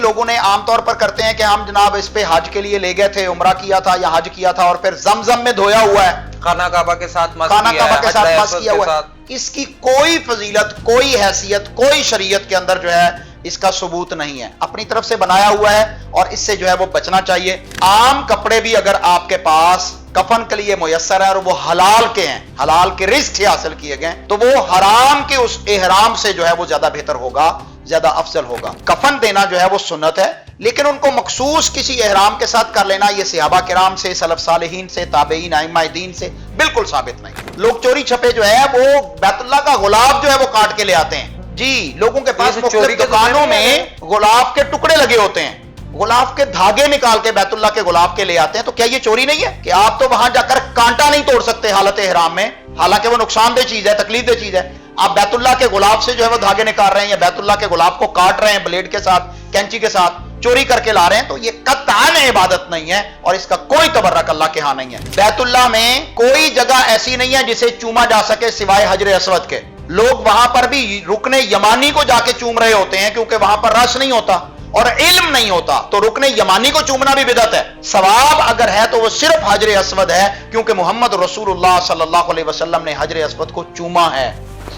لوگوں نے عام طور پر کرتے ہیں کہ ہم جناب اس پہ حج کے لیے لے گئے تھے، عمرہ کیا تھا یا حج کیا تھا اور پھر زمزم میں دھویا ہوا ہے، خانہ کعبہ کے ساتھ مس خانہ کعبہ کے ساتھ مس کیا ہوا ہے. ہے. اس کی کوئی فضیلت، کوئی حیثیت، کوئی شریعت کے اندر جو ہے اس کا ثبوت نہیں ہے. اپنی طرف سے بنایا ہوا ہے اور اس سے جو ہے وہ بچنا چاہیے. عام کپڑے بھی اگر آپ کے پاس کفن کے لیے میسر ہے اور وہ حلال کے ہیں، حلال کے رزق سے حاصل کیے گئے، تو وہ حرام کے اس احرام سے جو ہے وہ زیادہ بہتر ہوگا، زیادہ افضل ہوگا. کفن دینا جو ہے وہ سنت ہے، لیکن ان کو مخصوص کسی احرام کے ساتھ کر لینا یہ صحابہ کرام سے، سلف صالحین سے، تابعین، ائمہ دین سے بالکل ثابت نہیں. لوگ چوری چھپے جو ہے وہ بیت اللہ کا غلاف جو ہے وہ کاٹ کے لے آتے ہیں. جی، لوگوں کے پاس مختلف دکانوں میں غلاف کے ٹکڑے لگے ہوتے ہیں، غلاف کے دھاگے نکال کے بیت اللہ کے غلاف کے لے آتے ہیں. تو کیا یہ چوری نہیں ہے کہ آپ تو وہاں جا کر کانٹا نہیں توڑ سکتے حالت احرام میں، حالانکہ وہ نقصان دہ چیز ہے، تکلیف دہ چیز ہے. آپ بیت اللہ کے غلاف سے جو ہے وہ دھاگے نکال رہے ہیں یا بیت اللہ کے غلاف کو کاٹ رہے ہیں بلیڈ کے ساتھ، کینچی کے ساتھ، چوری کر کے لا رہے ہیں. تو یہ قطعاً عبادت نہیں ہے اور اس کا کوئی تبرک اللہ کے ہاں نہیں ہے. بیت اللہ میں کوئی جگہ ایسی نہیں ہے جسے چوما جا سکے سوائے حجر اسود کے. لوگ وہاں پر بھی رکن یمانی کو جا کے چوم رہے ہوتے ہیں کیونکہ وہاں پر رش نہیں ہوتا اور علم نہیں ہوتا. تو رکن یمانی کو چومنا بھی بدعت ہے. ثواب اگر ہے تو وہ صرف حجر اسود ہے کیونکہ محمد رسول اللہ صلی اللہ علیہ وسلم نے حجر اسود کو چوما ہے.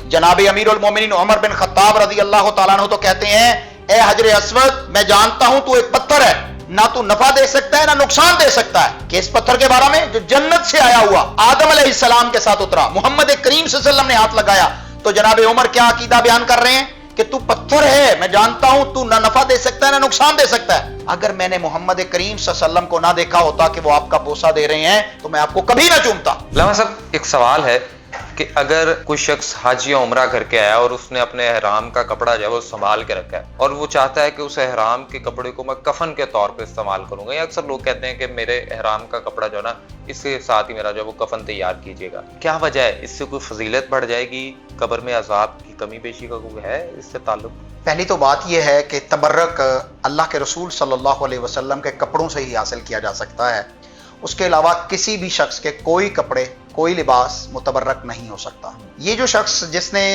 جناب امیر المومنین عمر بن خطاب رضی اللہ تعالیٰ عنہ تو کہتے ہیں، اے حجر اسود، میں جانتا ہوں تو ایک پتھر ہے، نہ تو نفع دے سکتا ہے نہ نقصان دے سکتا ہے. کہ اس پتھر کے بارے میں جو جنت سے آیا ہوا آدم علیہ السلام کے ساتھ اترا، محمد کریم صلی اللہ علیہ وسلم نے ہاتھ لگایا. تو جناب عمر کیا عقیدہ بیان کر رہے ہیں کہ تو پتھر ہے، میں جانتا ہوں تو نہ نفع دے سکتا ہے نہ نقصان دے سکتا ہے. اگر میں نے محمد کریم صلی اللہ علیہ وسلم کو نہ دیکھا ہوتا کہ وہ آپ کا بوسہ دے رہے ہیں تو میں آپ کو کبھی نہ چومتا. علامہ صاحب، ایک سوال ہے کہ اگر کوئی شخص حج یا عمرہ کر کے آیا اور اس نے اپنے احرام کا کپڑا جو ہے وہ سنبھال کے رکھا ہے اور وہ چاہتا ہے کہ اس احرام کے کپڑے کو میں کفن کے طور پہ استعمال کروں گا، یا اکثر لوگ کہتے ہیں کہ میرے احرام کا کپڑا جو ہے نا اس کے ساتھ ہی میرا جو ہے وہ کفن تیار کیجیے گا، کیا وجہ ہے؟ اس سے کوئی فضیلت بڑھ جائے گی؟ قبر میں عذاب کی کمی بیشی کا کوئی ہے اس سے تعلق؟ پہلی تو بات یہ ہے کہ تبرک اللہ کے رسول صلی اللہ علیہ وسلم کے کپڑوں سے ہی حاصل کیا جا سکتا ہے. اس کے علاوہ کسی بھی شخص کے کوئی کپڑے، کوئی لباس متبرک نہیں ہو سکتا. یہ جو شخص جس نے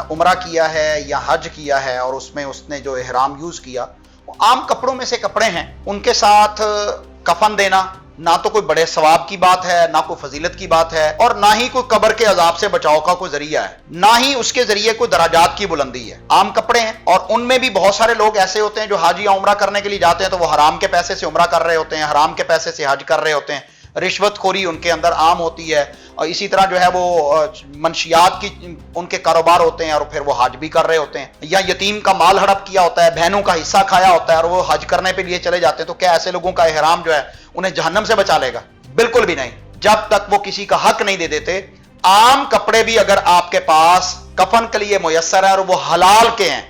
عمرہ کیا ہے یا حج کیا ہے اور اس میں اس نے جو احرام یوز کیا وہ عام کپڑوں میں سے کپڑے ہیں، ان کے ساتھ کفن دینا نہ تو کوئی بڑے ثواب کی بات ہے، نہ کوئی فضیلت کی بات ہے، اور نہ ہی کوئی قبر کے عذاب سے بچاؤ کا کوئی ذریعہ ہے، نہ ہی اس کے ذریعے کوئی درجات کی بلندی ہے. عام کپڑے ہیں اور ان میں بھی بہت سارے لوگ ایسے ہوتے ہیں جو حج یا عمرہ کرنے کے لیے جاتے ہیں تو وہ حرام کے پیسے سے عمرہ کر رہے ہوتے ہیں، حرام کے پیسے سے حج کر رہے ہوتے ہیں. رشوت خوری ان کے اندر عام ہوتی ہے اور اسی طرح جو ہے وہ منشیات کی ان کے کاروبار ہوتے ہیں اور پھر وہ حج بھی کر رہے ہوتے ہیں، یا یتیم کا مال ہڑپ کیا ہوتا ہے، بہنوں کا حصہ کھایا ہوتا ہے اور وہ حج کرنے کے لیے چلے جاتے ہیں. تو کیا ایسے لوگوں کا احرام جو ہے انہیں جہنم سے بچا لے گا؟ بالکل بھی نہیں، جب تک وہ کسی کا حق نہیں دے دیتے. عام کپڑے بھی اگر آپ کے پاس کفن کے لیے میسر ہے اور وہ حلال کے ہیں،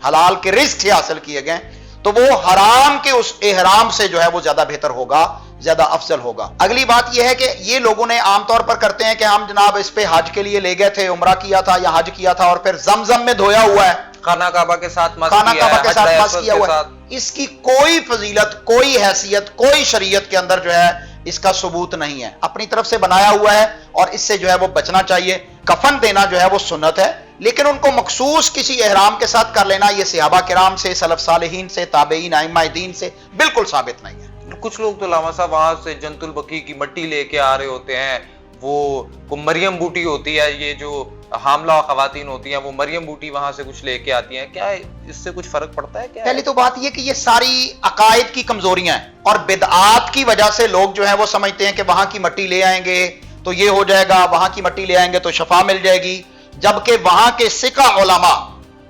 حلال کے رزق سے حاصل کیے گئے، تو وہ حرام کے اس احرام سے جو ہے وہ زیادہ بہتر ہوگا، زیادہ افضل ہوگا. اگلی بات یہ ہے کہ یہ لوگوں نے عام طور پر کرتے ہیں کہ ہم جناب اس پہ حج کے لیے لے گئے تھے، عمرہ کیا تھا یا حج کیا تھا اور پھر زمزم میں دھویا ہوا ہے، خانہ کعبہ کے ساتھ مس خانہ کیا کعبہ کے ساتھ ہے، مس کیا ہوا ہے. اس کی کوئی فضیلت، کوئی حیثیت، کوئی شریعت کے اندر جو ہے اس کا ثبوت نہیں ہے. اپنی طرف سے بنایا ہوا ہے اور اس سے جو ہے وہ بچنا چاہیے. کفن دینا جو ہے وہ سنت ہے، لیکن ان کو مخصوص کسی احرام کے ساتھ کر لینا یہ صحابہ کرام سے، سلف صالحین سے، تابعین، ائمہ دین سے بالکل ثابت نہیں ہے. کچھ لوگ تو علامہ صاحب وہاں سے جنت البقیع کی مٹی لے کے آ رہے ہوتے ہیں، وہ مریم بوٹی ہوتی ہے، یہ جو حاملہ خواتین ہوتی ہیں وہ مریم بوٹی وہاں سے کچھ لے کے آتی ہیں، کیا اس سے کچھ فرق پڑتا ہے؟ کیا پہلی تو بات یہ کہ یہ ساری عقائد کی کمزوریاں ہیں اور بدعات کی وجہ سے لوگ جو ہیں وہ سمجھتے ہیں کہ وہاں کی مٹی لے آئیں گے تو یہ ہو جائے گا، وہاں کی مٹی لے آئیں گے تو شفا مل جائے گی، جبکہ وہاں کے ثقہ علماء،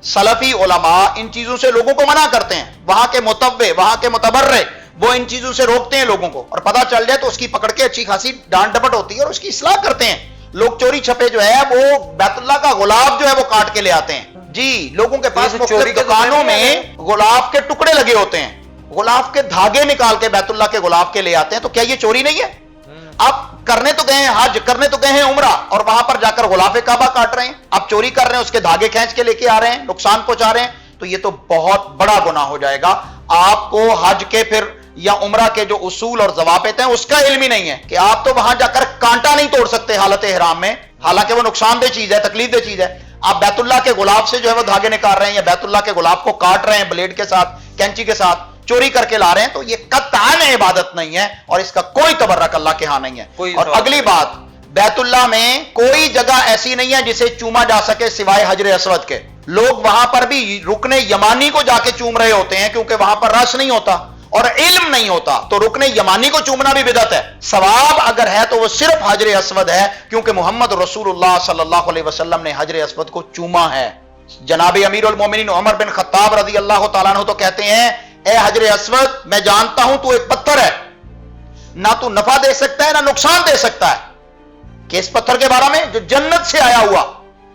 سلفی علماء ان چیزوں سے لوگوں کو منع کرتے ہیں. وہاں کے متبع، وہاں کے متبرع وہ ان چیزوں سے روکتے ہیں لوگوں کو، اور پتہ چل جائے تو اس کی پکڑ کے اچھی خاصی ڈانٹ ڈپٹ ہوتی ہے اور اس کی اصلاح کرتے ہیں. لوگ چوری چھپے جو ہے وہ بیت اللہ کا غلاف جو ہے وہ کاٹ کے لے آتے ہیں. جی، لوگوں کے پاس مختلف دکانوں میں غلاف کے ٹکڑے لگے ہوتے ہیں، غلاف کے دھاگے نکال کے بیت اللہ کے غلاف کے لے آتے ہیں. تو کیا یہ چوری نہیں ہے؟ آپ کرنے تو گئے ہیں حج، کرنے تو گئے ہیں عمرہ، اور وہاں پر جا کر غلاف کعبہ کاٹ رہے ہیں، آپ چوری کر رہے ہیں، اس کے دھاگے کھینچ کے لے کے آ رہے ہیں، نقصان پہنچا رہے ہیں. تو یہ تو بہت بڑا گناہ ہو جائے گا. آپ کو حج کے پھر یا عمرہ کے جو اصول اور ضوابط ہیں اس کا علم ہی نہیں ہے کہ آپ تو وہاں جا کر کانٹا نہیں توڑ سکتے حالت احرام میں، حالانکہ وہ نقصان دہ چیز ہے، تکلیف دہ چیز ہے. آپ بیت اللہ کے غلاف سے جو ہے وہ دھاگے نکال رہے ہیں یا بیت اللہ کے غلاف کو کاٹ رہے ہیں بلیڈ کے ساتھ، कैंची के साथ चोरी करके ला रहे हैं, तो ये कतआन इबादत नहीं है और इसका कोई तबर्रक अल्लाह के यहां नहीं है। और अगली बात, बैतुल्लाह में कोई जगह ऐसी नहीं है जिसे चूमा जा सके सिवाय हजर अस्वद के। लोग वहां पर भी रुकने यमानी को जाके चूम रहे होते हैं क्योंकि वहां पर रस नहीं होता और इल्म नहीं होता, तो रुकने यमानी को चूमना भी बिदअत है। सवाब अगर है तो वो सिर्फ हजर अस्वद है, क्योंकि मोहम्मद रसूलुल्लाह सल्लल्लाहु अलैहि वसल्लम ने हजर अस्वद को चूमा है। जनाब अमीरुल मोमिनीन उमर बिन खत्ताब रज़ी अल्लाह तआला अन्हु तो कहते हैं, ए हजर अस्वद, मैं जानता हूं तू एक पत्थर है, ना तू नफा दे सकता है ना नुकसान दे सकता है। किस पत्थर के बारे में? जो जन्नत से आया हुआ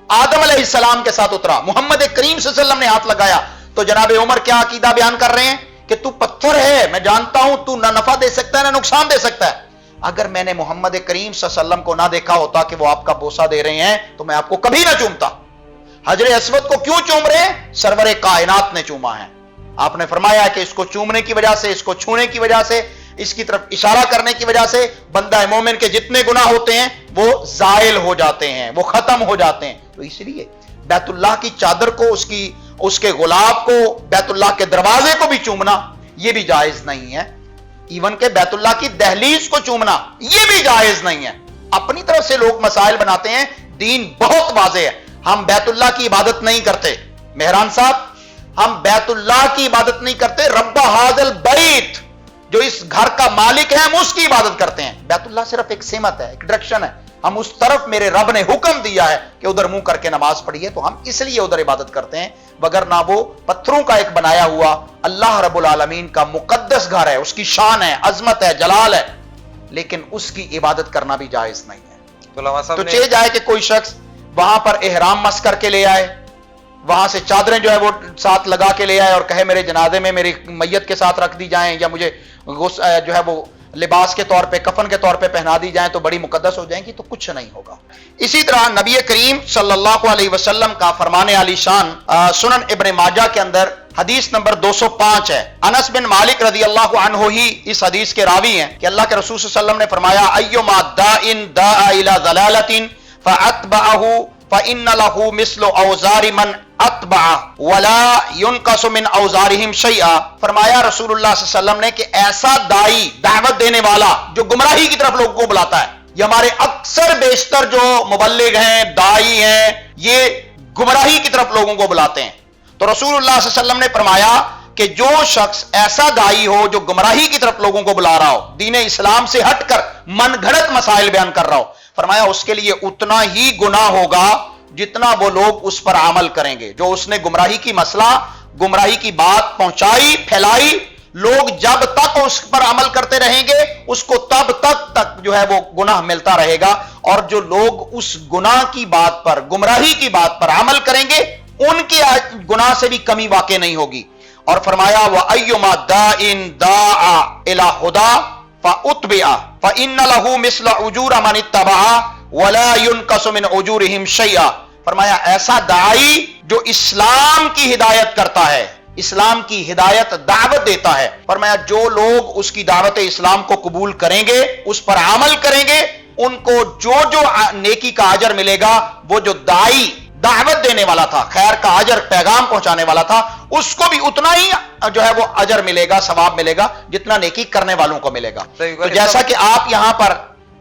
आदम अलैहिस्सलाम के साथ उतरा, मोहम्मद करीम सल्लल्लाहु अलैहि वसल्लम ने हाथ लगाया, तो जनाब उमर क्या अकीदा बयान कर रहे हैं कि तू पत्थर है, मैं जानता हूं तू ना नफा दे सकता है ना नुकसान दे सकता है। अगर मैंने मोहम्मद करीम सल्लल्लाहु अलैहि वसल्लम को ना देखा होता कि वो आपका बोसा दे रहे हैं, तो मैं आपको कभी ना चूमता। हजर अस्वद को क्यों चूम रहे हैं? सरवरे कायनात ने चूमा है। आपने फरमाया कि इसको चूमने की वजह से, इसको छूने की वजह से, इसकी तरफ इशारा करने की वजह से बंदा मोमिन के जितने गुनाह होते हैं वो जायल हो जाते हैं, वो खत्म हो जाते हैं। तो इसलिए बैतुल्लाह की चादर को, उसके गुलाब को, बैतुल्लाह के दरवाजे को भी चूमना यह भी जायज नहीं है। इवन के बैतुल्लाह की दहलीज को चूमना यह भी जायज नहीं है। अपनी तरफ से लोग मसाइल बनाते हैं, दीन बहुत वाज़ेह है। हम बैतुल्लाह की इबादत नहीं करते मेहरान साहब, हम बैतुल्लाह की इबादत नहीं करते, रब्बा हाज़ल बैत, जो इस घर का मालिक है, हम उसकी इबादत करते हैं। बैतुल्लाह सिर्फ एक सिमत है, एक डायरेक्शन है, हम उस तरफ मेरे रब ने हुक्म दिया है कि उधर मुंह करके नमाज पढ़िए, तो हम इसलिए उधर इबादत करते हैं, बगर ना वो पत्थरों का एक बनाया हुआ अल्लाह रब्बुल आलमीन का मुकद्दस घर है, उसकी शान है, अजमत है, जलाल है, लेकिन उसकी इबादत करना भी जायज नहीं है। तो चेंज आए कि कोई शख्स वहां पर एहराम मस करके ले आए, वहां से चादरें जो है वो साथ लगा के ले आए और कहे मेरे जनाजे में मेरी मैयत के साथ रख दी जाएं, या मुझे जो है वो लिबास के तौर पे, कफन के तौर पे पहना दी जाएं तो बड़ी मुकद्दस हो जाएंगी, तो कुछ नहीं होगा। इसी तरह नबी करीम सल्लल्लाहु अलैहि वसल्लम का फरमाने आली शान सुनन इब्न माजा के अंदर हदीस नंबर 205 है। अनस बिन मालिक रज़ी अल्लाहु अन्हु ही इस हदीस के रावी हैं कि अल्लाह के रसूल सल्लल्लाहु अलैहि वसल्लम ने फरमाया, अय्युमा दाइन दाआ इला ज़लालतिन फअतबअहु फइन्न लहु मिस्लु औज़ारि मन अतबा वला युनकसु मिन औज़ारिहिम शैआ। फरमाया रसूलुल्लाह सल्लल्लाहु अलैहि वसल्लम ने कि ऐसा दाई, दावत देने वाला जो गुमराही की तरफ लोगों को बुलाता है, ये हमारे अक्सर बेशतर जो मुबल्लिग हैं, दाई हैं, ये गुमराही की तरफ लोगों को बुलाते हैं। तो रसूलुल्लाह सल्लल्लाहु अलैहि वसल्लम ने फरमाया कि जो शख्स ऐसा दाई हो जो गुमराही की तरफ लोगों को बुला रहा हो, दीन इस्लाम से हटकर मनगढ़ंत मसाइल बयान कर रहा हो, फरमाया उसके लिए उतना ही गुनाह होगा जितना वो लोग उस पर अमल करेंगे। जो उसने गुमराही की मसला, गुमराही की बात पहुंचाई, फैलाई, लोग जब तक उस पर अमल करते रहेंगे उसको तब तक जो है वो गुनाह मिलता रहेगा, और जो लोग उस गुनाह की बात पर, गुमराही की बात पर अमल करेंगे उनके गुनाह से भी कमी वाक़ई नहीं होगी। और फरमाया व अय्युमा दाइन दाआ इला हुदा फउतबिआ फइन्न लहु मिस्ल उजूर मन इत्तबा वला युनकसु मिन उजूरिहिम शैआ। फरमाया ऐसा दाई जो इस्लाम की हिदायत करता है, इस्लाम की हिदायत, दावत देता है, फरमाया जो लोग उसकी दावत इस्लाम को कबूल करेंगे, उस पर अमल करेंगे, उनको जो जो नेकी का अजर मिलेगा, वो जो दाई दावत देने वाला था, खैर का अजर, पैगाम पहुंचाने वाला था, उसको भी उतना ही जो है वो अजर मिलेगा, सवाब मिलेगा जितना नेकी करने वालों को मिलेगा। तो जैसा कि आप यहां पर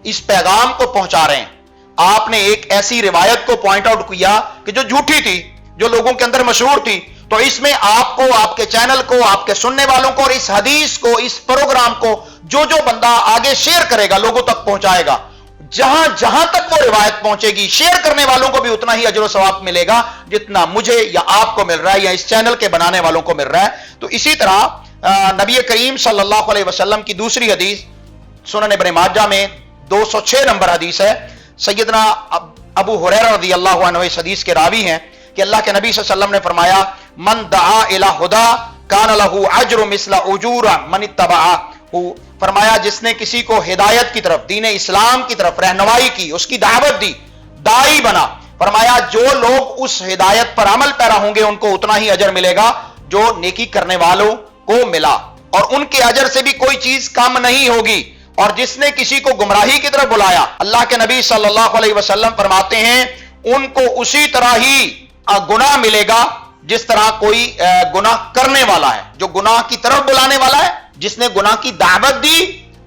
इस पैगाम को पहुंचा रहे हैं, आपने एक ऐसी रिवायत को पॉइंट आउट किया कि जो झूठी थी, जो लोगों के अंदर मशहूर थी, तो इसमें आपको, आपके चैनल को, आपके सुनने वालों को और इस हदीस को, इस प्रोग्राम को जो जो बंदा आगे शेयर करेगा, लोगों तक पहुंचाएगा, जहां जहां तक वो रिवायत पहुंचेगी, शेयर करने वालों को भी उतना ही अजर सवाब मिलेगा जितना मुझे या आपको मिल रहा है या इस चैनल के बनाने वालों को मिल रहा है। तो इसी तरह नबी करीम सल्लल्लाहु अलैहि वसल्लम की दूसरी हदीस सुनन इब्न माजा में 206 नंबर हदीस है। सैयदना अबू हुरैरा रज़ी अल्लाहु अन्हु इस हदीस के रावी हैं कि अल्लाह के नबी सल्लल्लाहु अलैहि वसल्लम ने फरमाया, मन दआ इला हुदा कान लहू अज्रु मिस्ला उजूर मन इत्तबअहु। फरमाया जिसने किसी को हिदायत की तरफ, दीन इस्लाम की तरफ रहनुमाई की, उसकी दावत दी, दाई बना, फरमाया जो लोग उस हिदायत पर अमल पैरा होंगे उनको उतना ही अजर मिलेगा जो नेकी करने वालों को मिला, और उनके अजर से भी कोई चीज कम नहीं होगी। और जिसने किसी को गुमराही की तरफ बुलाया, अल्लाह के नबी सल्लल्लाहु अलैहि वसल्लम फरमाते हैं उनको उसी तरह ही गुनाह मिलेगा जिस तरह कोई गुनाह करने वाला है, जो गुनाह की तरफ बुलाने वाला है, जिसने गुनाह की दावत दी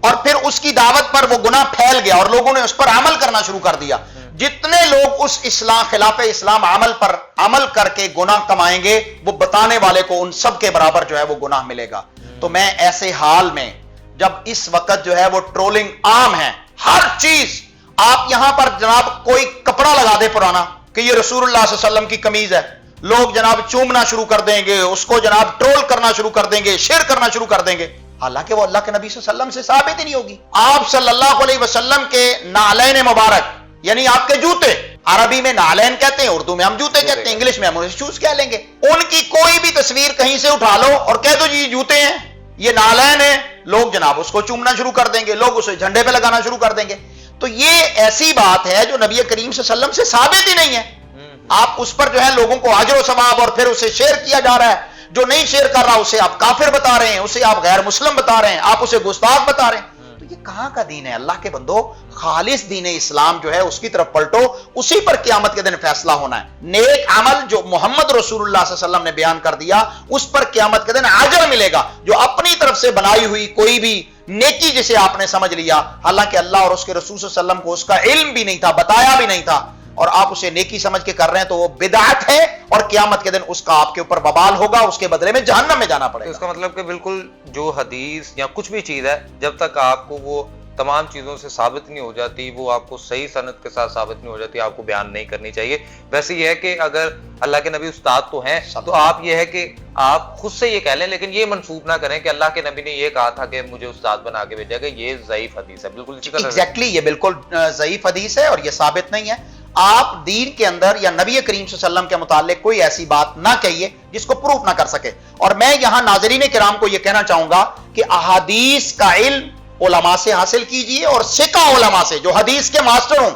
और फिर उसकी दावत पर वो गुनाह फैल गया और लोगों ने उस पर अमल करना शुरू कर दिया। जितने लोग उस इस्लाम खिलाफ इस्लाम अमल पर अमल करके गुनाह कमाएंगे, वो बताने वाले को उन सब के बराबर जो है वो गुनाह मिलेगा। तो मैं ऐसे हाल में, जब इस वक्त जो है वो ट्रोलिंग आम है, हर चीज, आप यहां पर जनाब कोई कपड़ा लगा दे पुराना कि ये रसूलुल्लाह सल्लल्लाहु अलैहि वसल्लम की कमीज है, लोग जनाब चूमना शुरू कर देंगे, उसको जनाब ट्रोल करना शुरू कर देंगे, शेयर करना शुरू कर देंगे, हालांकि वो अल्लाह के नबी सल्लल्लाहु अलैहि वसल्लम से साबित ही नहीं होगी। आप सल्लल्लाहु अलैहि वसल्लम के नालैन मुबारक, यानी आपके जूते, अरबी में नालैन कहते हैं, उर्दू में हम जूते कहते हैं, इंग्लिश में हम उन्हें शूज कह लेंगे, उनकी कोई भी तस्वीर कहीं से उठा लो और कह दो जी ये जूते हैं, ये नालैन है, लोग जनाब उसको चूमना शुरू कर देंगे, लोग उसे झंडे पे लगाना शुरू कर देंगे। तो ये ऐसी बात है जो नबी करीम सल्लल्लाहु अलैहि वसल्लम से साबित ही नहीं है। आप उस पर जो है लोगों को अजर व सवाब और फिर उसे शेयर किया जा रहा है, जो नहीं शेयर कर रहा उसे आप काफिर बता रहे हैं, उसे आप गैर मुस्लिम बता रहे हैं, आप उसे गुस्ताख बता रहे हैं। तो ये कहां का दीन है? अल्लाह के बंदो, खालिस दीन इस्लाम जो है उसकी तरफ पलटो, उसी पर क़यामत के दिन फैसला होना है। नेक अमल जो मोहम्मद रसूलुल्लाह सल्लल्लाहु अलैहि वसल्लम ने बयान कर दिया, उस पर क़यामत के दिन अजर मिलेगा। जो अपनी तरफ से बनाई हुई कोई भी नेकी जिसे आपने समझ लिया, हालांकि अल्लाह और उसके रसूल सल्लल्लाहु अलैहि वसल्लम को उसका इल्म भी नहीं था, बताया भी नहीं था, और आप उसे नेकी समझ के कर रहे हैं, तो वो बिदअत है और क़यामत के दिन उसका आपके ऊपर बवाल होगा, उसके बदले में जहन्नम में जाना पड़ेगा। इसका मतलब कि बिल्कुल जो हदीस या कुछ भी चीज है, जब तक आपको वो तमाम चीजों से साबित नहीं हो जाती, वो आपको सही सनद के साथ साबित नहीं हो जाती, आपको बयान नहीं करनी चाहिए। वैसे ये है कि अगर अल्लाह के नबी उस्ताद तो हैं, तो आप ये है कि आप खुद से ये कह लें, लेकिन ये मंसूब ना करें कि अल्लाह के नबी ने ये कहा था कि मुझे उस्ताद बना के भेजा गया। ये ज़ईफ हदीस है, बिल्कुल एग्जैक्टली, ये बिल्कुल ज़ईफ हदीस है और ये साबित नहीं है। आप दीन के अंदर या नबी करीम सल्लल्लाहु अलैहि वसल्लम के मुताल्लिक कोई ऐसी बात ना कहिए जिसको प्रूफ ना कर सके। और मैं यहां नाज़रीन किराम को यह कहना चाहूंगा कि अहादीस का इल्म उलमा से हासिल कीजिए, और सिका उलमा से, जो हदीस के मास्टर हों,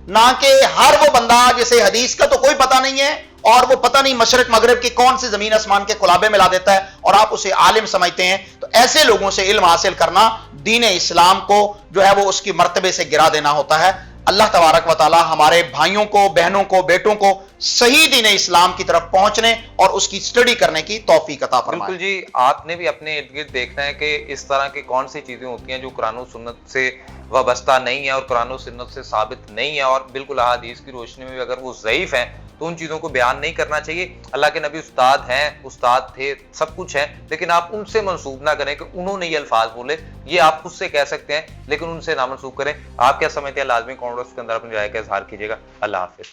ना कि हर वो बंदा जिसे हदीस का तो कोई पता नहीं है और वो पता नहीं मशरिक मगरिब की कौन सी जमीन आसमान के कुलाबे में ला देता है और आप उसे आलिम समझते हैं। तो ऐसे लोगों से इल्म हासिल करना दीन इस्लाम को जो है वो उसकी मर्तबे से गिरा देना होता है। अल्लाह तबारक व तआला हमारे भाइयों को, बहनों को, बेटों को सही दीन इस्लाम की तरफ पहुंचने और उसकी स्टडी करने की तौफीक अता फरमाए। बिल्कुल जी, आपने भी अपने इर्द गिर्द देखना है कि इस तरह की कौन सी चीजें होती हैं जो कुरान और सुन्नत से वाबस्ता नहीं है और कुरान और सुन्नत से साबित नहीं है, और बिल्कुल अहादीस की रोशनी में भी अगर वो ज़ईफ हैं तो उन चीजों को बयान नहीं करना चाहिए। अल्लाह के नबी उस्ताद हैं, उस्ताद थे, सब कुछ है, लेकिन आप उनसे मंसूब ना करें कि उन्होंने ये अल्फाज बोले। ये आप खुद से कह सकते हैं, लेकिन उनसे ना मंसूब करें। आप क्या समझते हैं, लाजमी कमेंट बॉक्स के अंदर अपनी राय का इजहार कीजिएगा। अल्लाह हाफिज।